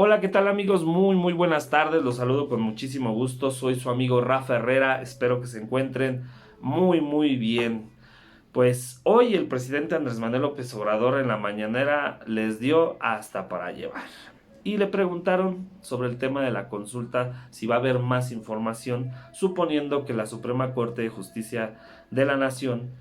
Hola, ¿qué tal amigos? Muy buenas tardes, los saludo con muchísimo gusto, soy su amigo Rafa Herrera, espero que se encuentren muy bien. Pues hoy el presidente Andrés Manuel López Obrador en la mañanera les dio hasta para llevar. Y le preguntaron sobre el tema de la consulta, si va a haber más información, suponiendo que la Suprema Corte de Justicia de la Nación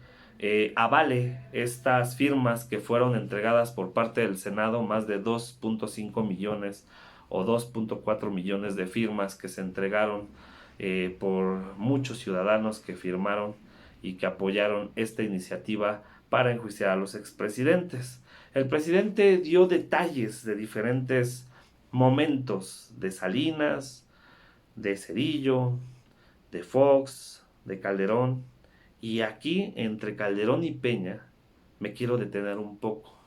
avale estas firmas que fueron entregadas por parte del Senado, más de 2.5 millones o 2.4 millones de firmas que se entregaron por muchos ciudadanos que firmaron y que apoyaron esta iniciativa para enjuiciar a los expresidentes. El presidente dio detalles de diferentes momentos de Salinas, de Cedillo, de Fox, de Calderón, y aquí entre Calderón y Peña me quiero detener un poco,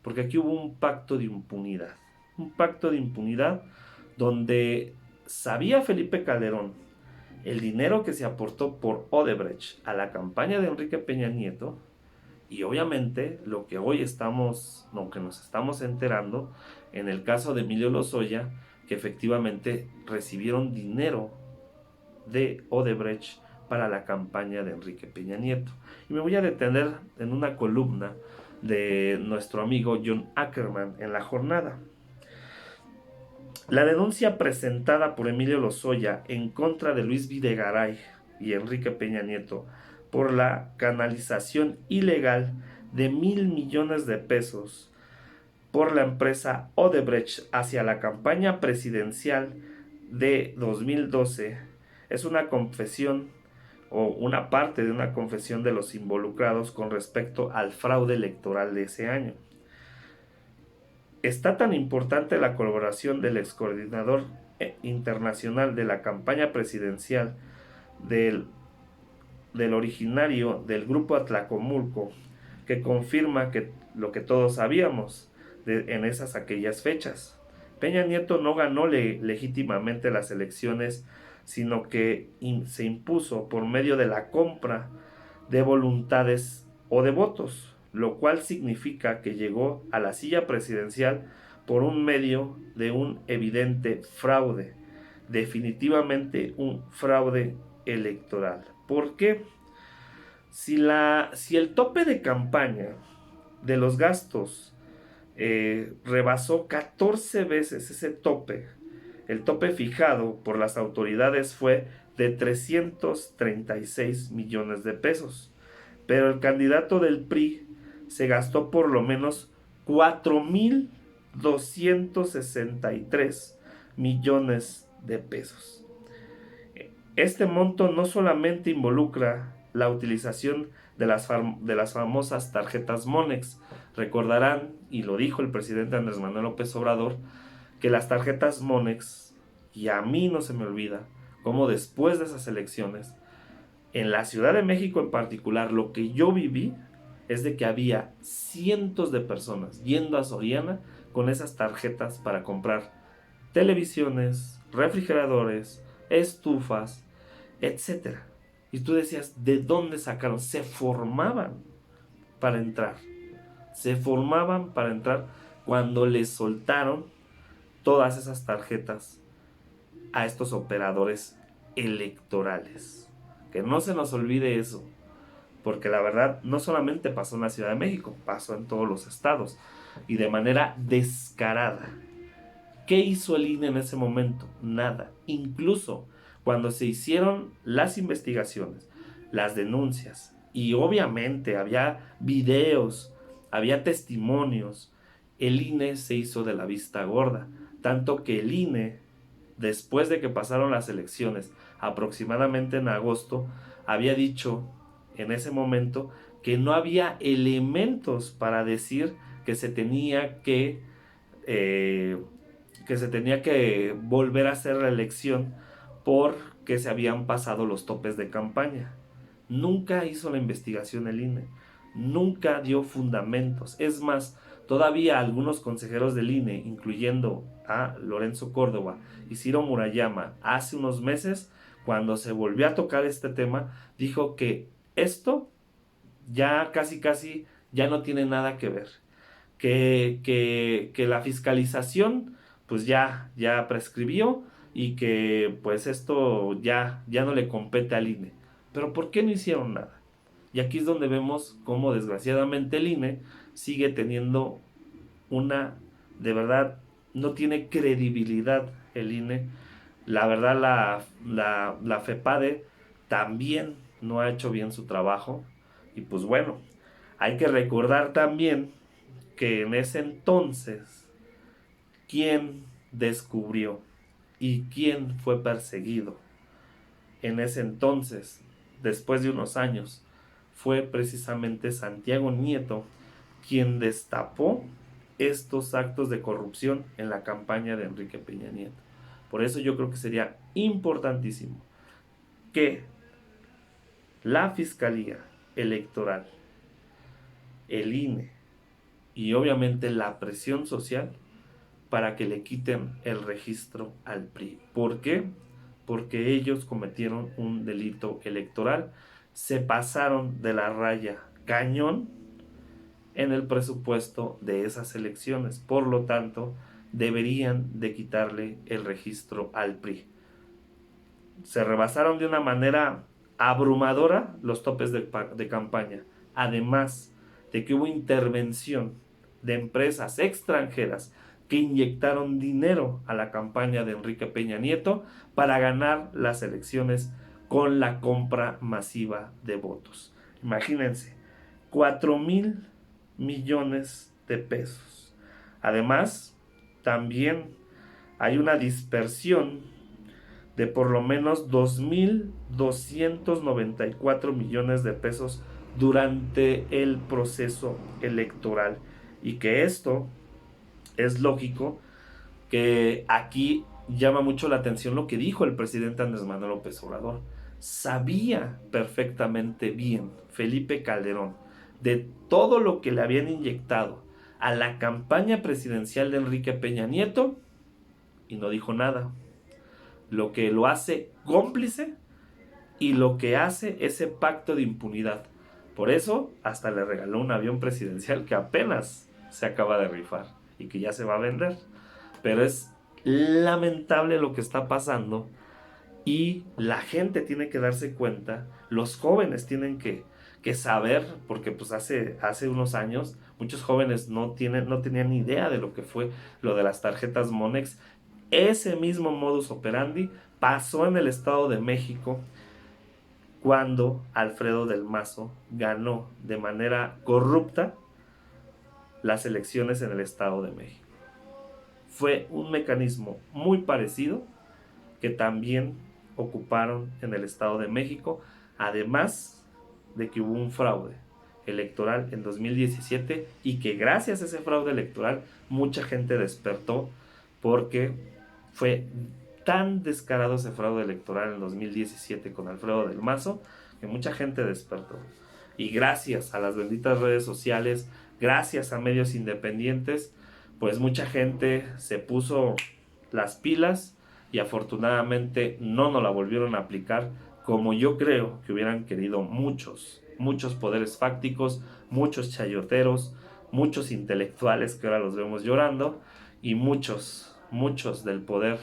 porque aquí hubo un pacto de impunidad donde sabía Felipe Calderón el dinero que se aportó por Odebrecht a la campaña de Enrique Peña Nieto. Y obviamente lo que nos estamos enterando en el caso de Emilio Lozoya, que efectivamente recibieron dinero de Odebrecht para la campaña de Enrique Peña Nieto. Y me voy a detener en una columna de nuestro amigo John Ackerman en La Jornada. La denuncia presentada por Emilio Lozoya en contra de Luis Videgaray y Enrique Peña Nieto por la canalización ilegal de 1,000 millones de pesos por la empresa Odebrecht hacia la campaña presidencial de 2012 es una confesión o una parte de una confesión de los involucrados con respecto al fraude electoral de ese año. Está tan importante la colaboración del excoordinador internacional de la campaña presidencial del, del originario del grupo Atlacomulco, que confirma que lo que todos sabíamos en aquellas fechas. Peña Nieto no ganó legítimamente las elecciones, sino que se impuso por medio de la compra de voluntades o de votos, lo cual significa que llegó a la silla presidencial por un medio de un evidente fraude, definitivamente un fraude electoral. ¿Por qué? Si el tope de campaña de los gastos rebasó 14 veces ese tope, el tope fijado por las autoridades fue de 336 millones de pesos, pero el candidato del PRI se gastó por lo menos 4,263 millones de pesos. Este monto no solamente involucra la utilización de las famosas tarjetas Monex. Recordarán, y lo dijo el presidente Andrés Manuel López Obrador, que las tarjetas Monex, y a mí no se me olvida, como después de esas elecciones, en la Ciudad de México en particular, lo que yo viví es de que había cientos de personas yendo a Soriana con esas tarjetas para comprar televisiones, refrigeradores, estufas, etcétera. Y tú decías, ¿de dónde sacaron? Para entrar. Se formaban para entrar cuando les soltaron todas esas tarjetas a estos operadores electorales. Que no se nos olvide eso, porque la verdad no solamente pasó en la Ciudad de México, pasó en todos los estados y de manera descarada. ¿Qué hizo el INE en ese momento? Nada. Incluso cuando se hicieron las investigaciones, las denuncias, y obviamente había videos, había testimonios, el INE se hizo de la vista gorda. Tanto que el INE, después de que pasaron las elecciones, aproximadamente en agosto, había dicho en ese momento que no había elementos para decir que se tenía eh, que se tenía que volver a hacer la elección porque se habían pasado los topes de campaña. Nunca hizo la investigación el INE, nunca dio fundamentos. Es más, todavía algunos consejeros del INE, incluyendo a Lorenzo Córdoba y Ciro Murayama, hace unos meses, cuando se volvió a tocar este tema, dijo que esto ya ya no tiene nada que ver, que la fiscalización pues ya prescribió y que pues esto ya no le compete al INE. Pero ¿por qué no hicieron nada? Y aquí es donde vemos cómo desgraciadamente el INE sigue teniendo una, de verdad, no tiene credibilidad el INE. La verdad, la FEPADE también no ha hecho bien su trabajo. Y pues bueno, hay que recordar también que en ese entonces, ¿quién descubrió y quién fue perseguido? En ese entonces, después de unos años, fue precisamente Santiago Nieto quien destapó estos actos de corrupción en la campaña de Enrique Peña Nieto. Por eso yo creo que sería importantísimo que la Fiscalía Electoral, el INE y obviamente la presión social para que le quiten el registro al PRI. ¿Por qué? Porque ellos cometieron un delito electoral, se pasaron de la raya cañón en el presupuesto de esas elecciones. Por lo tanto, deberían de quitarle el registro al PRI. Se rebasaron de una manera abrumadora los topes de campaña. Además de que hubo intervención de empresas extranjeras que inyectaron dinero a la campaña de Enrique Peña Nieto para ganar las elecciones con la compra masiva de votos. Imagínense, 4,000 millones de pesos. Además, también hay una dispersión de por lo menos 2,294 millones de pesos durante el proceso electoral. Y que esto es lógico, que aquí llama mucho la atención lo que dijo el presidente Andrés Manuel López Obrador. Sabía perfectamente bien Felipe Calderón de todo lo que le habían inyectado a la campaña presidencial de Enrique Peña Nieto y no dijo nada. Lo que lo hace cómplice y lo que hace ese pacto de impunidad. Por eso hasta le regaló un avión presidencial que apenas se acaba de rifar y que ya se va a vender. Pero es lamentable lo que está pasando y la gente tiene que darse cuenta, los jóvenes tienen que saber, porque pues hace unos años muchos jóvenes no tenían ni idea de lo que fue lo de las tarjetas Monex. Ese mismo modus operandi pasó en el Estado de México cuando Alfredo del Mazo ganó de manera corrupta las elecciones en el Estado de México. Fue un mecanismo muy parecido que también ocuparon en el Estado de México, además de que hubo un fraude electoral en 2017 y que gracias a ese fraude electoral mucha gente despertó, porque fue tan descarado ese fraude electoral en 2017 con Alfredo del Mazo que mucha gente despertó. Y gracias a las benditas redes sociales, gracias a medios independientes, pues mucha gente se puso las pilas y afortunadamente no nos la volvieron a aplicar como yo creo que hubieran querido muchos poderes fácticos, muchos chayoteros, muchos intelectuales que ahora los vemos llorando y muchos del poder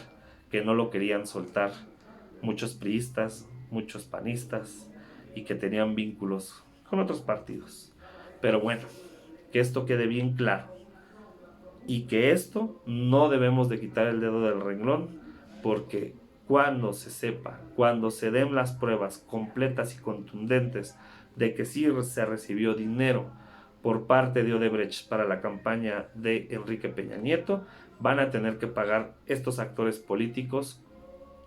que no lo querían soltar, muchos priistas, muchos panistas y que tenían vínculos con otros partidos. Pero bueno, que esto quede bien claro y que esto no debemos de quitar el dedo del renglón, porque cuando se sepa, cuando se den las pruebas completas y contundentes de que sí se recibió dinero por parte de Odebrecht para la campaña de Enrique Peña Nieto, van a tener que pagar estos actores políticos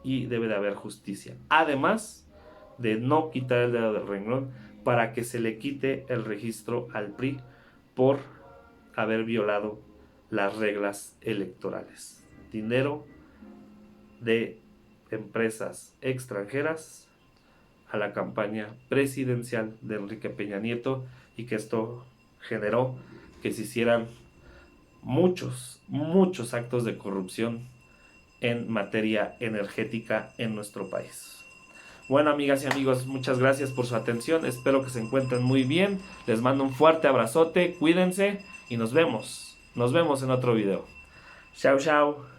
y debe de haber justicia. Además de no quitar el dedo del renglón para que se le quite el registro al PRI por haber violado las reglas electorales. Dinero de empresas extranjeras a la campaña presidencial de Enrique Peña Nieto y que esto generó que se hicieran muchos actos de corrupción en materia energética en nuestro país. Bueno, amigas y amigos, muchas gracias por su atención, espero que se encuentren muy bien, les mando un fuerte abrazote, cuídense y nos vemos en otro video. Chao, chao.